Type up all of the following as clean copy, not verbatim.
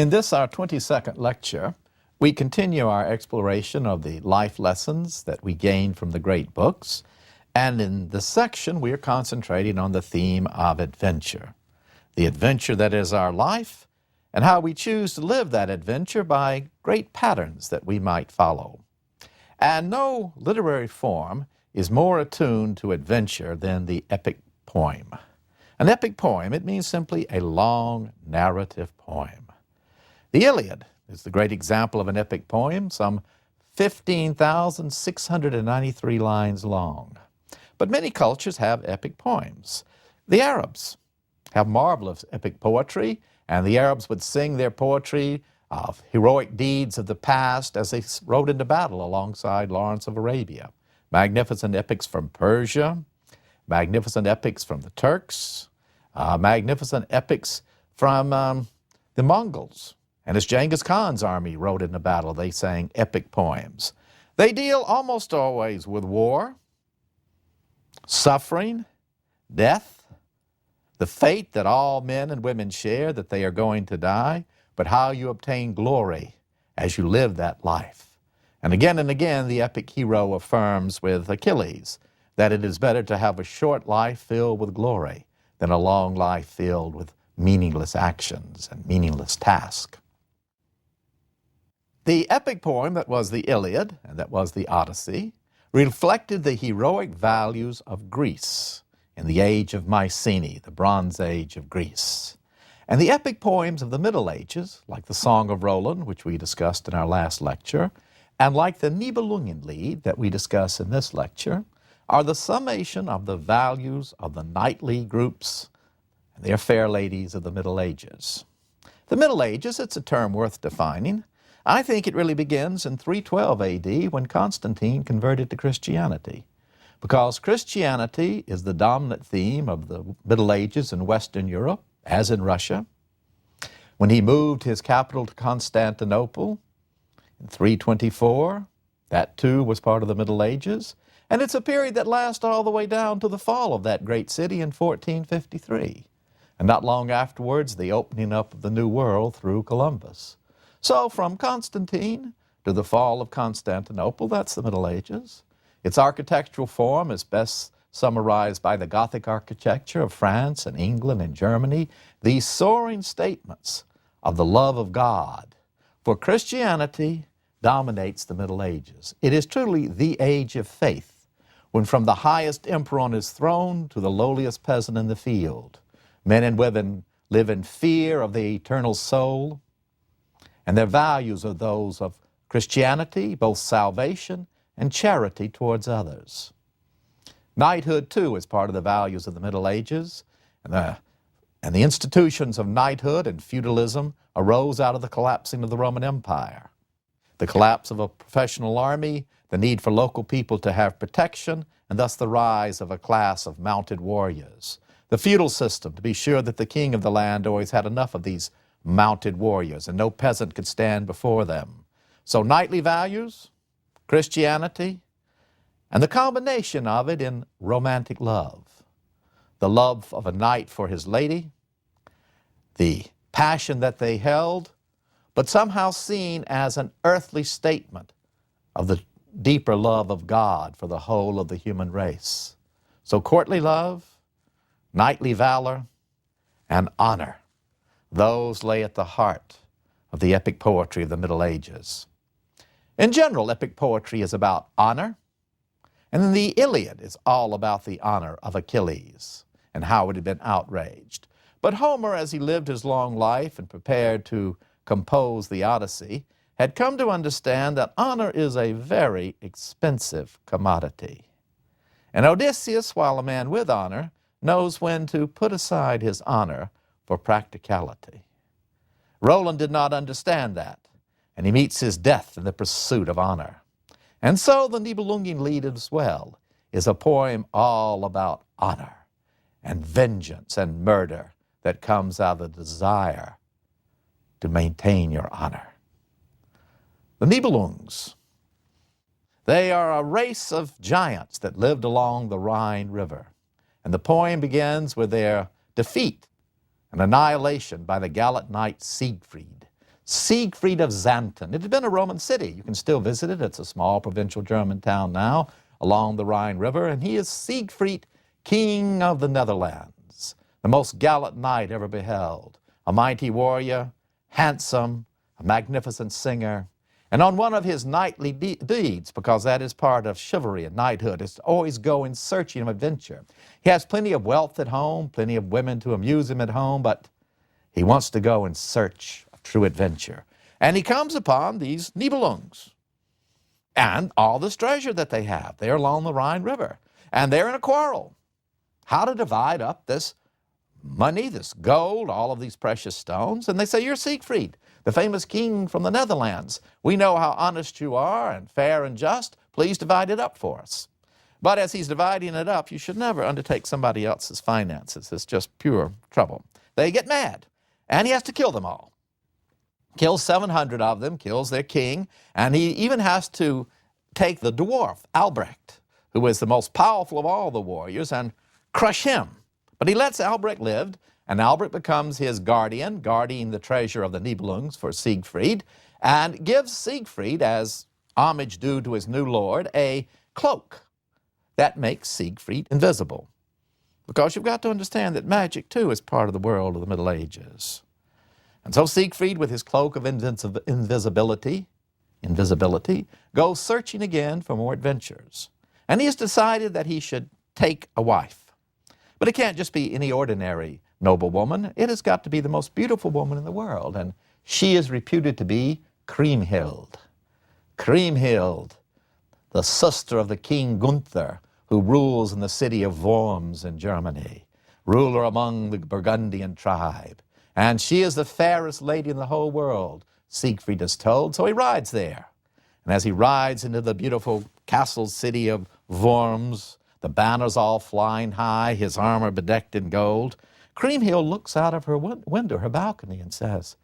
In this, our 22nd lecture, we continue our exploration of the life lessons that we gain from the great books, and in this section we are concentrating on the theme of adventure. The adventure that is our life, and how we choose to live that adventure by great patterns that we might follow. And no literary form is more attuned to adventure than the epic poem. An epic poem, it means simply a long narrative poem. The Iliad is the great example of an epic poem, some 15,693 lines long. But many cultures have epic poems. The Arabs have marvelous epic poetry, and the Arabs would sing their poetry of heroic deeds of the past as they rode into battle alongside Lawrence of Arabia. Magnificent epics from Persia, magnificent epics from the Turks, magnificent epics from the Mongols. And as Genghis Khan's army rode into battle, they sang epic poems. They deal almost always with war, suffering, death, the fate that all men and women share, that they are going to die, but how you obtain glory as you live that life. And again, the epic hero affirms with Achilles that it is better to have a short life filled with glory than a long life filled with meaningless actions and meaningless tasks. The epic poem that was the Iliad, and that was the Odyssey, reflected the heroic values of Greece in the age of Mycenae, the Bronze Age of Greece. And the epic poems of the Middle Ages, like the Song of Roland, which we discussed in our last lecture, and like the Nibelungenlied that we discuss in this lecture, are the summation of the values of the knightly groups and their fair ladies of the Middle Ages. The Middle Ages, it's a term worth defining. I think it really begins in 312 A.D. when Constantine converted to Christianity, because Christianity is the dominant theme of the Middle Ages in Western Europe, as in Russia. When he moved his capital to Constantinople in 324, that too was part of the Middle Ages, and it's a period that lasts all the way down to the fall of that great city in 1453, and not long afterwards the opening up of the New World through Columbus. So from Constantine to the fall of Constantinople, that's the Middle Ages. Its architectural form is best summarized by the Gothic architecture of France and England and Germany, these soaring statements of the love of God. For Christianity dominates the Middle Ages. It is truly the age of faith, when from the highest emperor on his throne to the lowliest peasant in the field, men and women live in fear of the eternal soul, and their values are those of Christianity, both salvation and charity towards others. Knighthood, too, is part of the values of the Middle Ages, and the institutions of knighthood and feudalism arose out of the collapsing of the Roman Empire. The collapse of a professional army, the need for local people to have protection, and thus the rise of a class of mounted warriors. The feudal system, to be sure that the king of the land always had enough of these mounted warriors, and no peasant could stand before them. So knightly values, Christianity, and the combination of it in romantic love. The love of a knight for his lady, the passion that they held, but somehow seen as an earthly statement of the deeper love of God for the whole of the human race. So courtly love, knightly valor, and honor, those lay at the heart of the epic poetry of the Middle Ages. In general, epic poetry is about honor, and then the Iliad is all about the honor of Achilles and how it had been outraged. But Homer, as he lived his long life and prepared to compose the Odyssey, had come to understand that honor is a very expensive commodity. And Odysseus, while a man with honor, knows when to put aside his honor for practicality. Roland did not understand that, and he meets his death in the pursuit of honor. And so the Nibelungenlied as well is a poem all about honor and vengeance and murder that comes out of the desire to maintain your honor. The Nibelungs, they are a race of giants that lived along the Rhine River. And the poem begins with their defeat and annihilation by the gallant knight Siegfried. Siegfried of Xanten. It had been a Roman city. You can still visit it. It's a small provincial German town now along the Rhine River, and he is Siegfried, king of the Netherlands, the most gallant knight ever beheld, a mighty warrior, handsome, a magnificent singer. And on one of his knightly deeds, because that is part of chivalry and knighthood, is to always go in searching of adventure. He has plenty of wealth at home, plenty of women to amuse him at home, but he wants to go in search of true adventure. And he comes upon these Nibelungs and all this treasure that they have. They're along the Rhine River, and they're in a quarrel. How to divide up this money, this gold, all of these precious stones. And they say, you're Siegfried, the famous king from the Netherlands. We know how honest you are and fair and just. Please divide it up for us. But as he's dividing it up, you should never undertake somebody else's finances. It's just pure trouble. They get mad, and he has to kill them all. Kills 700 of them, kills their king, and he even has to take the dwarf, Albrecht, who is the most powerful of all the warriors, and crush him. But he lets Albrecht live, and Albrecht becomes his guardian, guarding the treasure of the Nibelungs for Siegfried, and gives Siegfried, as homage due to his new lord, a cloak that makes Siegfried invisible. Because you've got to understand that magic, too, is part of the world of the Middle Ages. And so Siegfried, with his cloak of invisibility, goes searching again for more adventures. And he has decided that he should take a wife. But it can't just be any ordinary noblewoman. It has got to be the most beautiful woman in the world. And she is reputed to be Kriemhild. Kriemhild, the sister of the King Gunther, who rules in the city of Worms in Germany, ruler among the Burgundian tribe. And she is the fairest lady in the whole world, Siegfried is told, so he rides there. And as he rides into the beautiful castle city of Worms, the banners all flying high, his armor bedecked in gold, Kriemhild looks out of her window, her balcony, and says,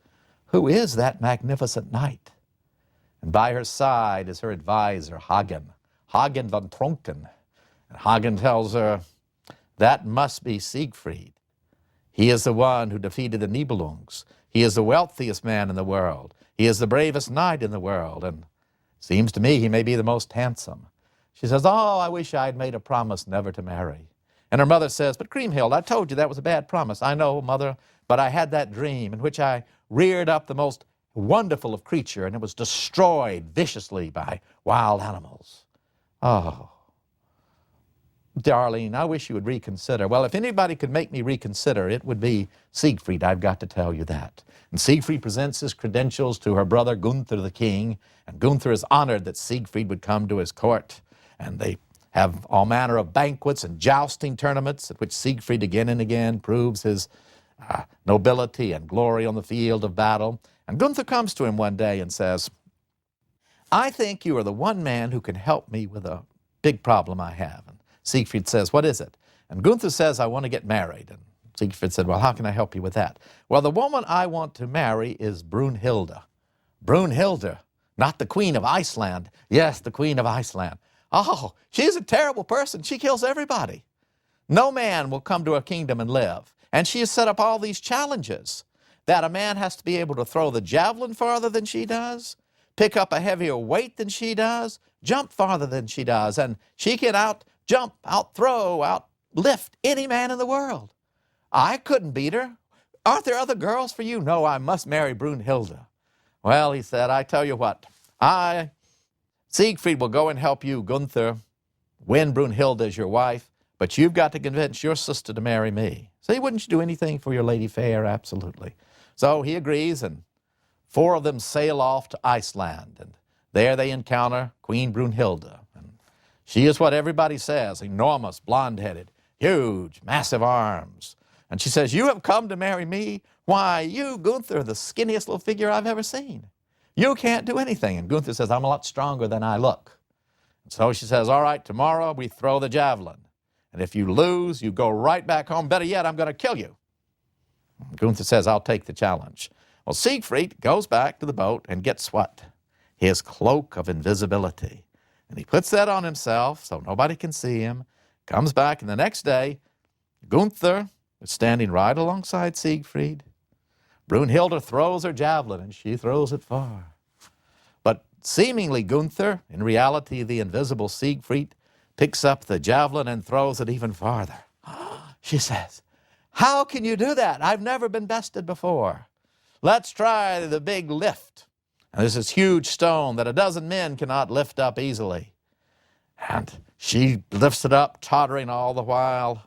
"Who is that magnificent knight?" And by her side is her advisor, Hagen von Tronken. And Hagen tells her, that must be Siegfried. He is the one who defeated the Nibelungs. He is the wealthiest man in the world. He is the bravest knight in the world, and seems to me he may be the most handsome. She says, oh, I wish I had made a promise never to marry. And her mother says, but Kriemhild, I told you that was a bad promise. I know, mother, but I had that dream in which I reared up the most wonderful of creature, and it was destroyed viciously by wild animals. Oh, darling, I wish you would reconsider. Well, if anybody could make me reconsider, it would be Siegfried. I've got to tell you that. And Siegfried presents his credentials to her brother Gunther the king, and Gunther is honored that Siegfried would come to his court. And they have all manner of banquets and jousting tournaments at which Siegfried again and again proves his nobility and glory on the field of battle. And Gunther comes to him one day and says, I think you are the one man who can help me with a big problem I have. And Siegfried says, what is it? And Gunther says, I want to get married. And Siegfried said, well, how can I help you with that? Well, the woman I want to marry is Brunhilde. Brunhilde, not the Queen of Iceland. Yes, the Queen of Iceland. Oh, she's a terrible person. She kills everybody. No man will come to her kingdom and live. And she has set up all these challenges that a man has to be able to throw the javelin farther than she does, pick up a heavier weight than she does, jump farther than she does, and she can out-jump, out-throw, out-lift any man in the world. I couldn't beat her. Aren't there other girls for you? No, I must marry Brunhilde. Well, he said, I tell you what, Siegfried will go and help you, Gunther, win Brunhilde as your wife, but you've got to convince your sister to marry me. See, wouldn't you do anything for your lady fair? Absolutely. So he agrees, and 4 of them sail off to Iceland, and there they encounter Queen Brunhilde. And she is what everybody says, enormous, blonde-headed, huge, massive arms. And she says, you have come to marry me? Why, you, Gunther, the skinniest little figure I've ever seen. You can't do anything. And Gunther says, I'm a lot stronger than I look. And so she says, all right, tomorrow we throw the javelin. And if you lose, you go right back home. Better yet, I'm going to kill you. And Gunther says, I'll take the challenge. Well, Siegfried goes back to the boat and gets what? His cloak of invisibility. And he puts that on himself so nobody can see him. Comes back, and the next day, Gunther is standing right alongside Siegfried. Brunhilde throws her javelin, and she throws it far. But seemingly Gunther, in reality the invisible Siegfried, picks up the javelin and throws it even farther. She says, "How can you do that? I've never been bested before. Let's try the big lift." And there's this huge stone that a dozen men cannot lift up easily. And she lifts it up, tottering all the while.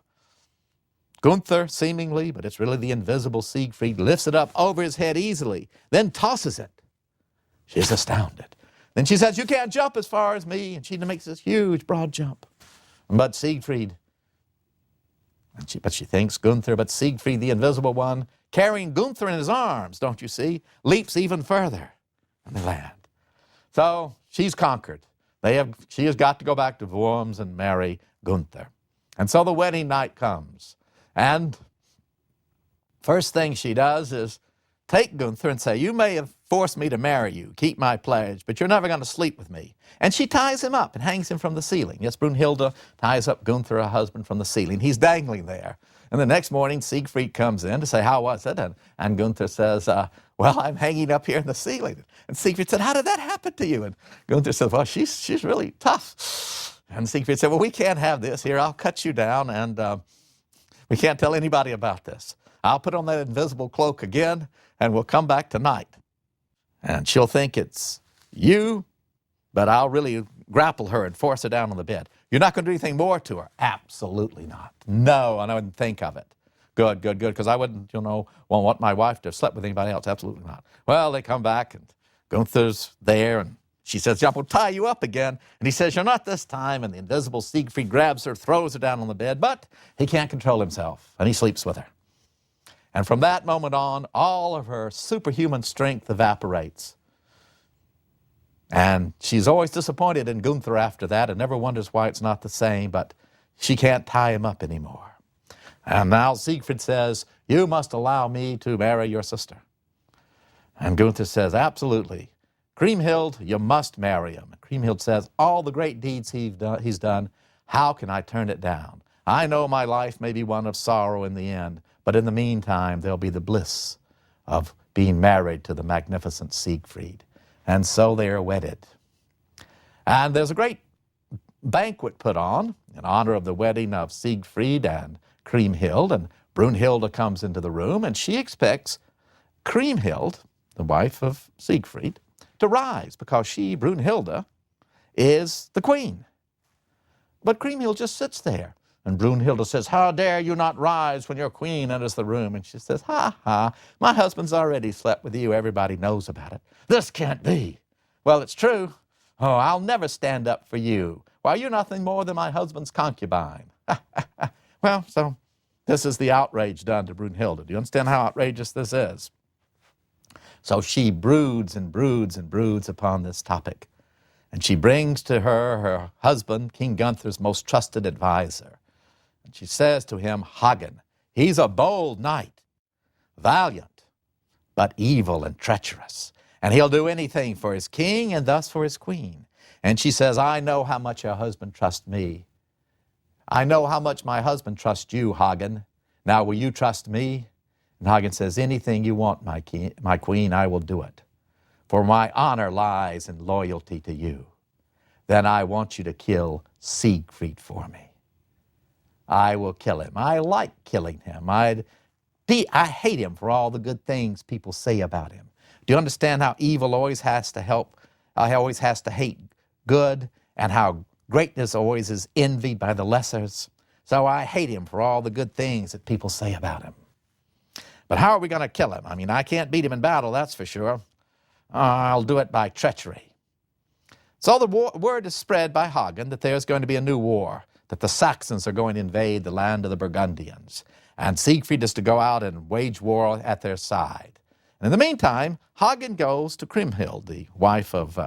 Gunther, seemingly, but it's really the invisible Siegfried, lifts it up over his head easily, then tosses it. She's astounded. Then she says, "You can't jump as far as me." And she makes this huge, broad jump. But Siegfried, but she thinks Gunther, but Siegfried, the invisible one, carrying Gunther in his arms, don't you see, leaps even further, and they land. So she's conquered. She has got to go back to Worms and marry Gunther. And so the wedding night comes. And first thing she does is take Gunther and say, "You may have forced me to marry you, keep my pledge, but you're never going to sleep with me." And she ties him up and hangs him from the ceiling. Yes, Brunhilde ties up Gunther, her husband, from the ceiling. He's dangling there. And the next morning, Siegfried comes in to say, "How was it?" And Gunther says, "Well, I'm hanging up here in the ceiling." And Siegfried said, "How did that happen to you?" And Gunther said, "Well, she's really tough." And Siegfried said, "Well, we can't have this. Here, I'll cut you down, and we can't tell anybody about this. I'll put on that invisible cloak again, and we'll come back tonight. And she'll think it's you, but I'll really grapple her and force her down on the bed. You're not going to do anything more to her?" "Absolutely not." "No, and I wouldn't think of it." Good, because I wouldn't, want my wife to have slept with anybody else." "Absolutely not." Well, they come back, and Gunther's there, and she says, "I will tie you up again." And he says, "You're not this time." And the invisible Siegfried grabs her, throws her down on the bed, but he can't control himself, and he sleeps with her. And from that moment on, all of her superhuman strength evaporates. And she's always disappointed in Gunther after that and never wonders why it's not the same, but she can't tie him up anymore. And now Siegfried says, "You must allow me to marry your sister." And Gunther says, "Absolutely. Kriemhild, you must marry him." And Kriemhild says, "All the great deeds he's done, how can I turn it down? I know my life may be one of sorrow in the end, but in the meantime, there'll be the bliss of being married to the magnificent Siegfried." And so they are wedded. And there's a great banquet put on in honor of the wedding of Siegfried and Kriemhild. And Brunhilde comes into the room, and she expects Kriemhild, the wife of Siegfried, to rise because she, Brunhilde, is the queen. But Kriemhild just sits there. And Brunhilde says, "How dare you not rise when your queen enters the room?" And she says, "Ha, my husband's already slept with you. Everybody knows about it." "This can't be." "Well, it's true." "Oh, I'll never stand up for you. Why, you're nothing more than my husband's concubine." Well, so this is the outrage done to Brunhilde. Do you understand how outrageous this is? So she broods and broods and broods upon this topic. And she brings to her husband, King Gunther's most trusted advisor. And she says to him, "Hagen, he's a bold knight, valiant, but evil and treacherous. And he'll do anything for his king and thus for his queen." And she says, "I know how much your husband trusts me. I know how much my husband trusts you, Hagen. Now will you trust me?" And Hagen says, "Anything you want, my queen, I will do it. For my honor lies in loyalty to you. Then I want you to kill Siegfried for me. I will kill him. I like killing him. I hate him for all the good things people say about him." Do you understand how evil always has to always has to hate good, and how greatness always is envied by the lessers? So I hate him for all the good things that people say about him. But how are we going to kill him? I mean, I can't beat him in battle, that's for sure. I'll do it by treachery. So the word is spread by Hagen that there's going to be a new war, that the Saxons are going to invade the land of the Burgundians, and Siegfried is to go out and wage war at their side. And in the meantime, Hagen goes to Kriemhild, the wife of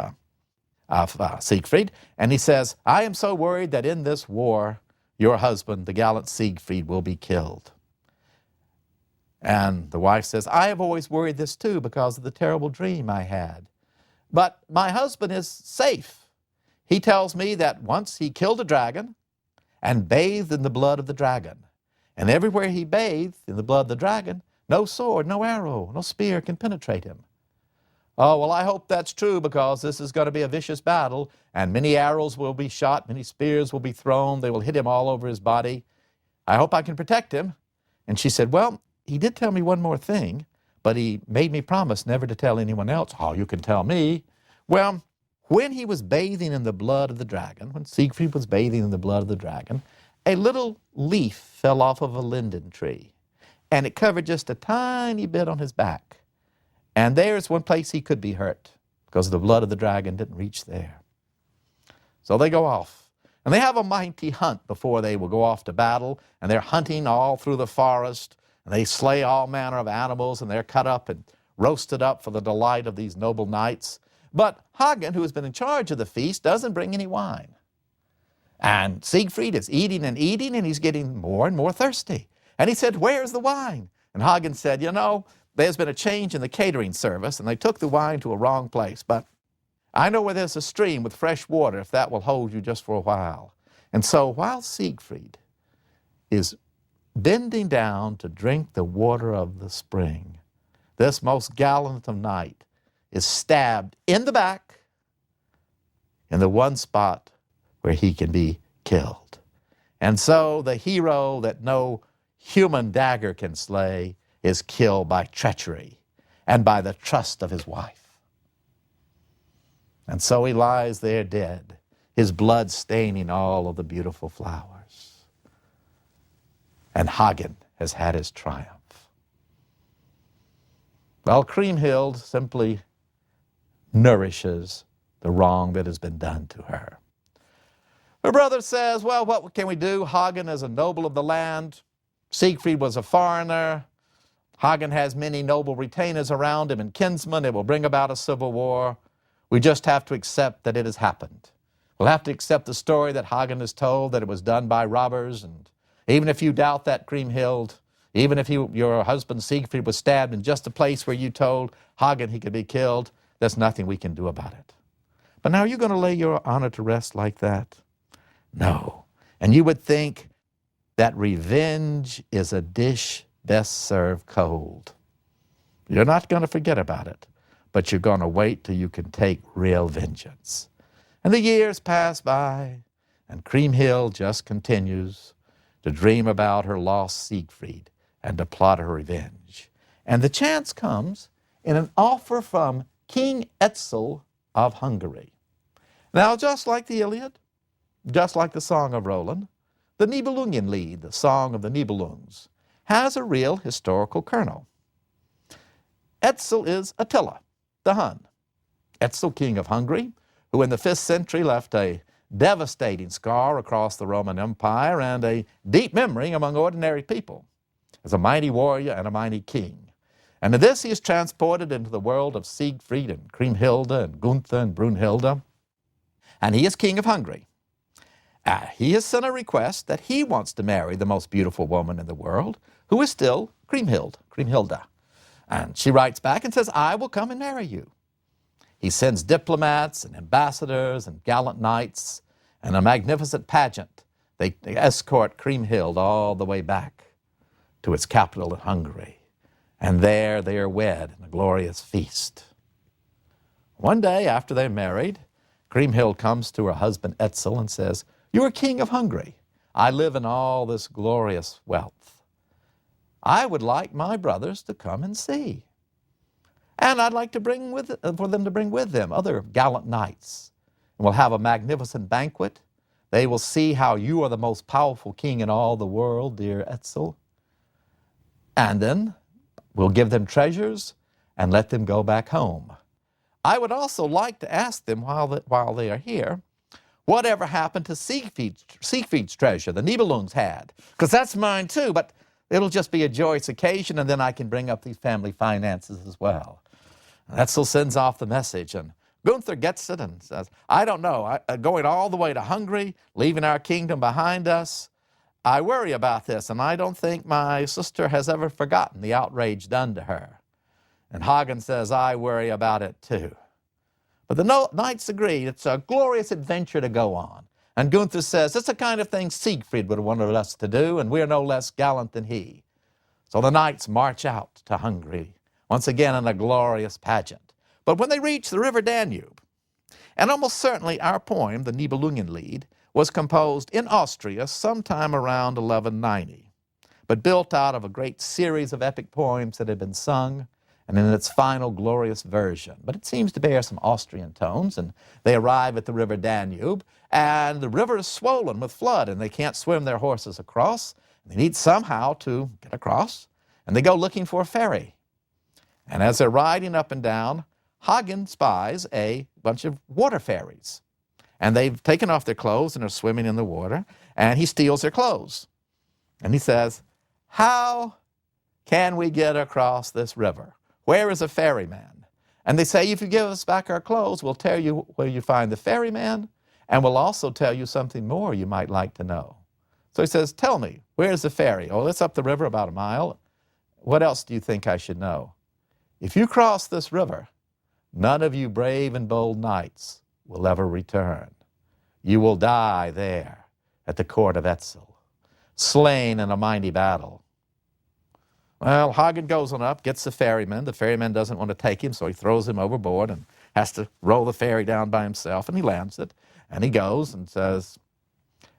Siegfried, and he says, "I am so worried that in this war, your husband, the gallant Siegfried, will be killed." And the wife says, "I have always worried this too because of the terrible dream I had. But my husband is safe. He tells me that once he killed a dragon and bathed in the blood of the dragon. And everywhere he bathed in the blood of the dragon, No sword, no arrow, no spear can penetrate him. Oh, well, I hope that's true, because this is going to be a vicious battle, and many arrows will be shot, many spears will be thrown, they will hit him all over his body. I hope I can protect him. And she said, well, he did tell me one more thing, but he made me promise never to tell anyone else. Oh, you can tell me. Well, when he was bathing in the blood of the dragon, when Siegfried was bathing in the blood of the dragon, a little leaf fell off of a linden tree, and it covered just a tiny bit on his back. And there's one place he could be hurt, because the blood of the dragon didn't reach there. So they go off, and they have a mighty hunt before they will go off to battle, and they're hunting all through the forest, and they slay all manner of animals, and they're cut up and roasted up for the delight of these noble knights. But Hagen, who has been in charge of the feast, doesn't bring any wine. And Siegfried is eating, and he's getting more and more thirsty. And he said, where's the wine? And Hagen said, you know, there's been a change in the catering service, and they took the wine to a wrong place. But I know where there's a stream with fresh water, if that will hold you just for a while. And so while Siegfried is bending down to drink the water of the spring, this most gallant of knight is stabbed in the back, in the one spot where he can be killed. And so the hero that no human dagger can slay is killed by treachery and by the trust of his wife. And so he lies there dead, his blood staining all of the beautiful flowers. And Hagen has had his triumph. Well, Kriemhild simply nourishes the wrong that has been done to her. Her brother says, well, what can we do? Hagen is a noble of the land. Siegfried was a foreigner. Hagen has many noble retainers around him and kinsmen. It will bring about a civil war. We just have to accept that it has happened. We'll have to accept the story that Hagen has told, that it was done by robbers. And even if you doubt that, Kriemhild, even if your husband Siegfried was stabbed in just the place where you told Hagen he could be killed, there's nothing we can do about it. But now, are you going to lay your honor to rest like that? No. And you would think that revenge is a dish best served cold. You're not going to forget about it, but you're going to wait till you can take real vengeance. And the years pass by, and Kriemhild just continues to dream about her lost Siegfried and to plot her revenge. And the chance comes in an offer from King Etzel of Hungary. Now, just like the Iliad, just like the Song of Roland, the Nibelungenlied, the Song of the Nibelungs, has a real historical kernel. Etzel is Attila, the Hun. Etzel, king of Hungary, who in the 5th century left a devastating scar across the Roman Empire and a deep memory among ordinary people as a mighty warrior and a mighty king. And in this he is transported into the world of Siegfried and Kriemhild and Gunther and Brunhilde, and he is king of Hungary. He has sent a request that he wants to marry the most beautiful woman in the world, who is still Kriemhilde. And she writes back and says, I will come and marry you. He sends diplomats and ambassadors and gallant knights and a magnificent pageant. They escort Kriemhild all the way back to its capital in Hungary. And there they are wed in a glorious feast. One day after they're married, Kriemhild comes to her husband Etzel and says, you are king of Hungary. I live in all this glorious wealth. I would like my brothers to come and see. And I'd like to for them to bring with them other gallant knights. And we'll have a magnificent banquet. They will see how you are the most powerful king in all the world, dear Etzel. And then we'll give them treasures and let them go back home. I would also like to ask them while they are here, whatever happened to Siegfried's treasure the Nibelungs had? Because that's mine too, but it'll just be a joyous occasion, and then I can bring up these family finances as well. And Etzel sends off the message, and Gunther gets it and says, I don't know, going all the way to Hungary, leaving our kingdom behind us, I worry about this, and I don't think my sister has ever forgotten the outrage done to her. And Hagen says, I worry about it too. But the knights agree it's a glorious adventure to go on. And Gunther says, it's the kind of thing Siegfried would have wanted us to do, and we're no less gallant than he. So the knights march out to Hungary, once again in a glorious pageant. But when they reach the river Danube, and almost certainly our poem, the Nibelungenlied, was composed in Austria sometime around 1190, but built out of a great series of epic poems that had been sung, and in its final glorious version. But it seems to bear some Austrian tones, and they arrive at the river Danube, and the river is swollen with flood, and they can't swim their horses across. They need somehow to get across, and they go looking for a ferry. And as they're riding up and down, Hagen spies a bunch of water fairies. And they've taken off their clothes and are swimming in the water, and he steals their clothes. And he says, "How can we get across this river? Where is a ferryman?" And they say, "If you give us back our clothes, we'll tell you where you find the ferryman, and we'll also tell you something more you might like to know." So he says, "Tell me, where's the ferry?" "Oh, it's up the river about a mile." "What else do you think I should know?" "If you cross this river, none of you brave and bold knights will ever return. You will die there at the court of Etzel, slain in a mighty battle." Well, Hagen goes on up, gets the ferryman. The ferryman doesn't want to take him, so he throws him overboard and has to row the ferry down by himself, and he lands it. And he goes and says,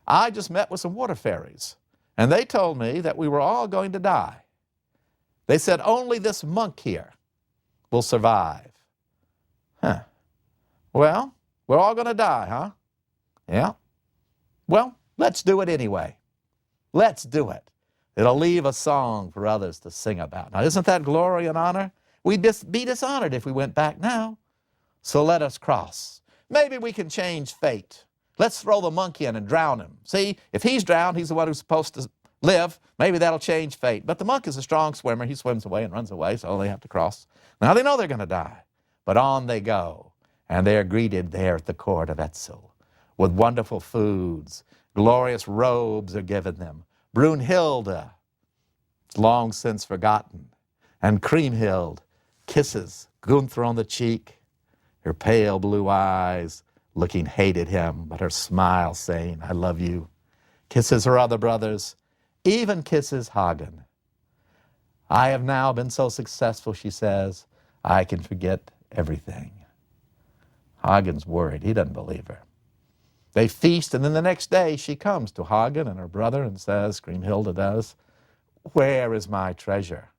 "I just met with some water fairies, and they told me that we were all going to die. They said only this monk here will survive." "Huh. Well, we're all going to die, huh?" "Yeah. Well, let's do it anyway. Let's do it. It'll leave a song for others to sing about." Now, isn't that glory and honor? We'd be dishonored if we went back now. So let us cross. Maybe we can change fate. Let's throw the monk in and drown him. See, if he's drowned, he's the one who's supposed to live. Maybe that'll change fate. But the monk is a strong swimmer. He swims away and runs away, so they have to cross. Now they know they're going to die. But on they go, and they are greeted there at the court of Etzel with wonderful foods. Glorious robes are given them. Brunhilde, long since forgotten, and Kriemhild kisses Gunther on the cheek, her pale blue eyes looking hate at him, but her smile saying, "I love you." Kisses her other brothers, even kisses Hagen. "I have now been so successful," she says, "I can forget everything." Hagen's worried. He doesn't believe her. They feast, and then the next day she comes to Hagen and her brother and says, Kriemhilde does, "Where is my treasure?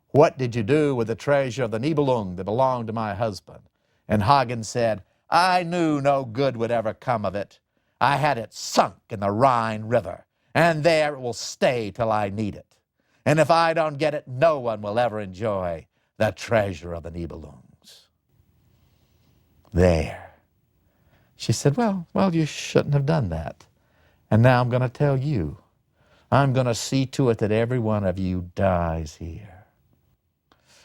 What did you do with the treasure of the Nibelung that belonged to my husband?" And Hagen said, "I knew no good would ever come of it. I had it sunk in the Rhine River, and there it will stay till I need it. And if I don't get it, no one will ever enjoy the treasure of the Nibelungs." There. She said, well, you shouldn't have done that. And now I'm going to tell you. I'm going to see to it that every one of you dies here.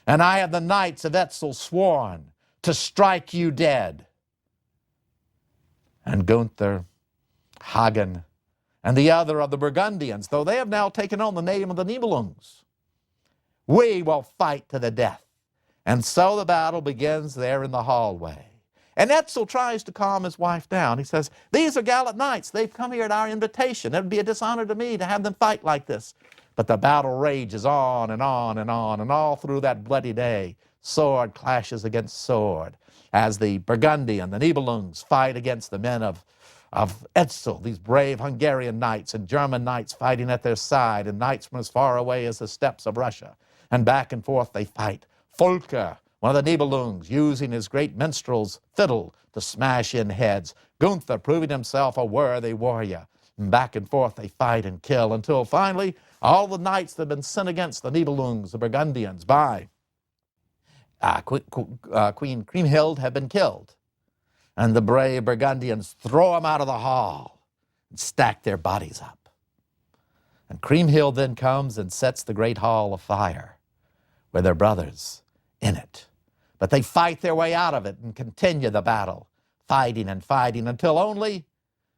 And I have the knights of Etzel sworn to strike you dead. And Gunther, Hagen, and the other of the Burgundians, though they have now taken on the name of the Nibelungs, we will fight to the death. And so the battle begins there in the hallway. And Etzel tries to calm his wife down. He says, "These are gallant knights. They've come here at our invitation. It would be a dishonor to me to have them fight like this." But the battle rages on and on and on, and all through that bloody day, sword clashes against sword, as the Burgundian, the Nibelungs, fight against the men of Etzel, these brave Hungarian knights, and German knights fighting at their side, and knights from as far away as the steppes of Russia. And back and forth they fight. Volker, one of the Nibelungs, using his great minstrel's fiddle to smash in heads. Gunther proving himself a worthy warrior. And back and forth they fight and kill until finally all the knights that have been sent against the Nibelungs, the Burgundians, by Queen Kriemhild have been killed. And the brave Burgundians throw them out of the hall and stack their bodies up. And Kriemhild then comes and sets the great hall afire with their brothers in it. But they fight their way out of it and continue the battle, fighting and fighting until only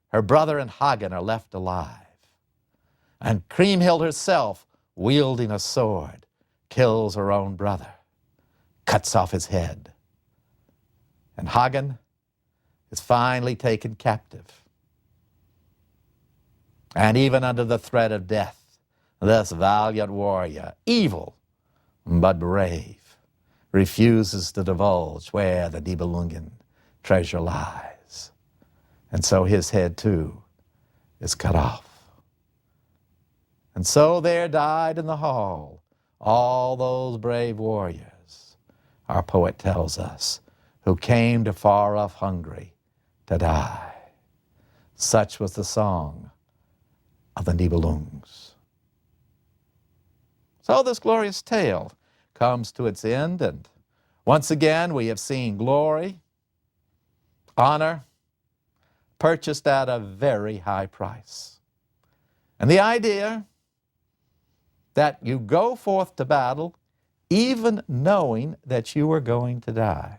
her brother and Hagen are left alive. And Kriemhild herself, wielding a sword, kills her own brother, cuts off his head. And Hagen is finally taken captive. And even under the threat of death, This valiant warrior, evil but brave, refuses to divulge where the Nibelungen treasure lies. And so his head too is cut off. And so there died in the hall all those brave warriors, our poet tells us, who came to far-off Hungary to die. Such was the song of the Nibelungs. So this glorious tale comes to its end, and once again we have seen glory, honor, purchased at a very high price. And the idea that you go forth to battle even knowing that you are going to die.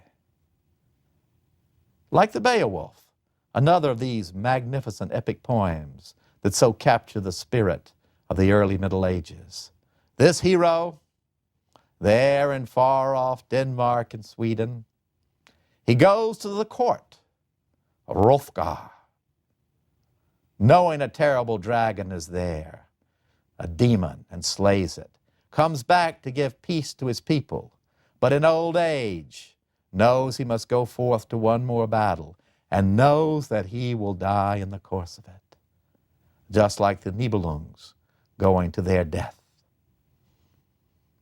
Like the Beowulf, another of these magnificent epic poems that so capture the spirit of the early Middle Ages. This hero, there in far-off Denmark and Sweden, he goes to the court of Hrothgar, knowing a terrible dragon is there, a demon, and slays it, comes back to give peace to his people, but in old age knows he must go forth to one more battle and knows that he will die in the course of it, just like the Nibelungs going to their death.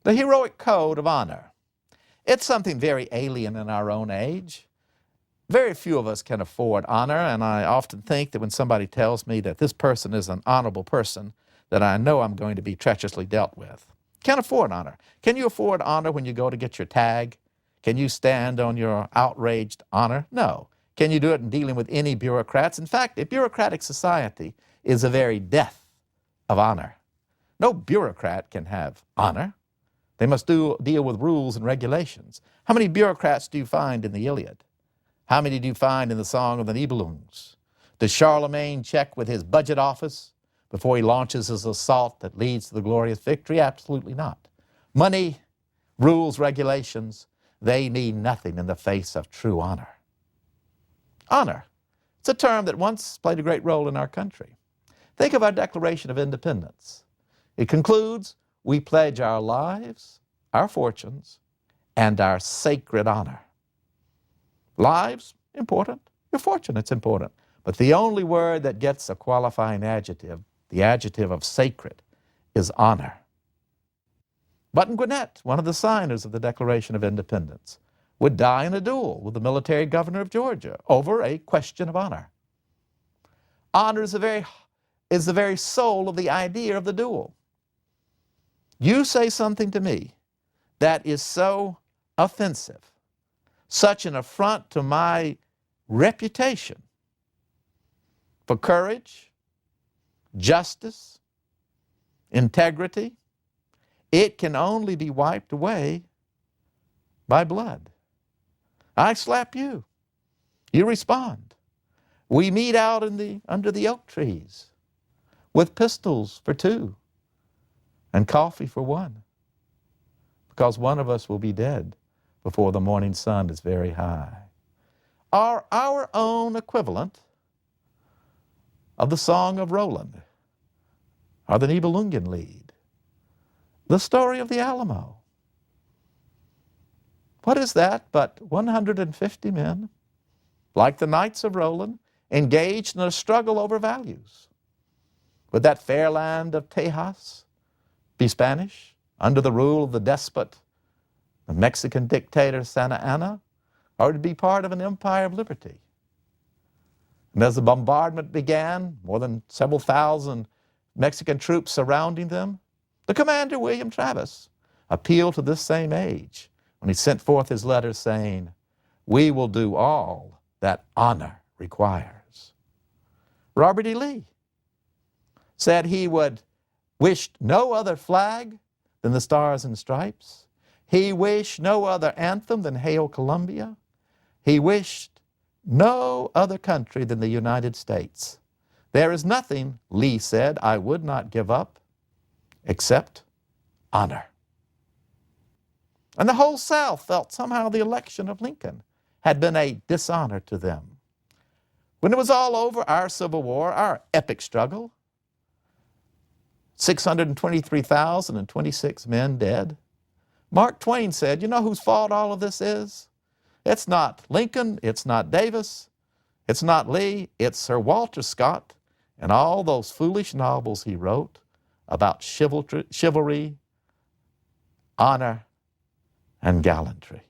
The heroic code of honor. It's something very alien in our own age. Very few of us can afford honor, and I often think that when somebody tells me that this person is an honorable person, that I know I'm going to be treacherously dealt with. Can't afford honor. Can you afford honor when you go to get your tag? Can you stand on your outraged honor? No. Can you do it in dealing with any bureaucrats? In fact, a bureaucratic society is the very death of honor. No bureaucrat can have honor. They must deal with rules and regulations. How many bureaucrats do you find in the Iliad? How many do you find in the Song of the Nibelungs? Does Charlemagne check with his budget office before he launches his assault that leads to the glorious victory? Absolutely not. Money, rules, regulations, they mean nothing in the face of true honor. Honor. It's a term that once played a great role in our country. Think of our Declaration of Independence. It concludes, we pledge our lives, our fortunes, and our sacred honor. Lives, important. Your fortune, it's important. But the only word that gets a qualifying adjective, the adjective of sacred, is honor. Button Gwinnett, one of the signers of the Declaration of Independence, would die in a duel with the military governor of Georgia over a question of honor. Honor is the very soul of the idea of the duel. You say something to me that is so offensive, such an affront to my reputation for courage, justice, integrity, it can only be wiped away by blood. I slap you. You respond. We meet out under the oak trees with pistols for two and coffee for one, because one of us will be dead before the morning sun is very high. Are our own equivalent of the Song of Roland, or the Nibelungenlied, the story of the Alamo. What is that but 150 men, like the Knights of Roland, engaged in a struggle over values? Would that fair land of Tejas be Spanish, under the rule of the despot, the Mexican dictator Santa Anna, or would it be part of an empire of liberty? And as the bombardment began, more than several thousand Mexican troops surrounding them, the commander, William Travis, appealed to this same age when he sent forth his letter saying, "We will do all that honor requires." Robert E. Lee said he would wish no other flag than the Stars and Stripes. He wished no other anthem than Hail Columbia. He wished no other country than the United States. There is nothing, Lee said, I would not give up except honor. And the whole South felt somehow the election of Lincoln had been a dishonor to them. When it was all over, our Civil War, our epic struggle, 623,026 men dead. Mark Twain said, you know whose fault all of this is? It's not Lincoln, it's not Davis, it's not Lee, it's Sir Walter Scott and all those foolish novels he wrote about chivalry, honor, and gallantry.